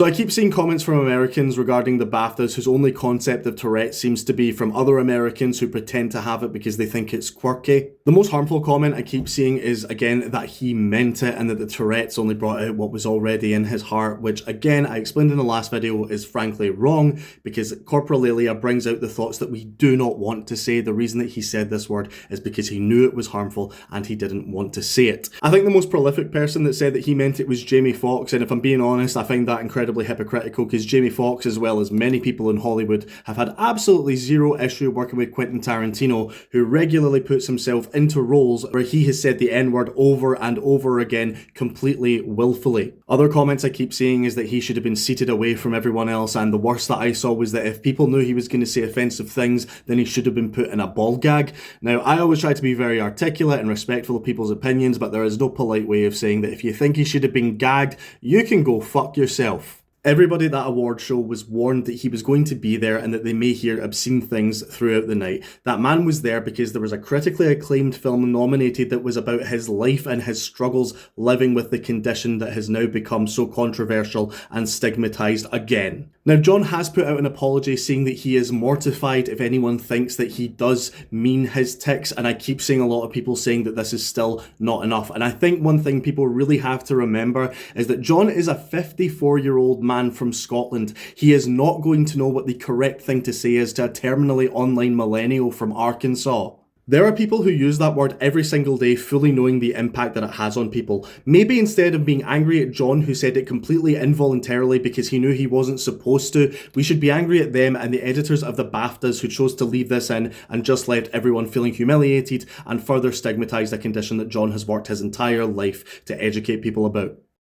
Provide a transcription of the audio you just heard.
So I keep seeing comments from Americans regarding the BAFTAs whose only concept of Tourette seems to be from other Americans who pretend to have it because they think it's quirky. The most harmful comment I keep seeing is, again, that he meant it and that the Tourette's only brought out what was already in his heart, which, again, I explained in the last video is frankly wrong, because corporalia brings out the thoughts that we do not want to say. The reason that he said this word is because he knew it was harmful and he didn't want to say it. I think the most prolific person that said that he meant it was Jamie Foxx, and if I'm being honest, I find that incredibly hypocritical, because Jamie Foxx, as well as many people in Hollywood, have had absolutely zero issue working with Quentin Tarantino, who regularly puts himself into roles where he has said the N-word over and over again, completely willfully. Other comments I keep seeing is that he should have been seated away from everyone else, and the worst that I saw was that if people knew he was going to say offensive things, then he should have been put in a ball gag. Now, I always try to be very articulate and respectful of people's opinions, but there is no polite way of saying that if you think he should have been gagged, you can go fuck yourself. Everybody at that award show was warned that he was going to be there and that they may hear obscene things throughout the night. That man was there because there was a critically acclaimed film nominated that was about his life and his struggles living with the condition that has now become so controversial and stigmatized again. Now, John has put out an apology saying that he is mortified if anyone thinks that he does mean his tics, and I keep seeing a lot of people saying that this is still not enough. And I think one thing people really have to remember is that John is a 54-year-old man from Scotland. He is not going to know what the correct thing to say is to a terminally online millennial from Arkansas. There are people who use that word every single day, fully knowing the impact that it has on people. Maybe instead of being angry at John, who said it completely involuntarily because he knew he wasn't supposed to, we should be angry at them and the editors of the BAFTAs who chose to leave this in and just left everyone feeling humiliated and further stigmatise a condition that John has worked his entire life to educate people about.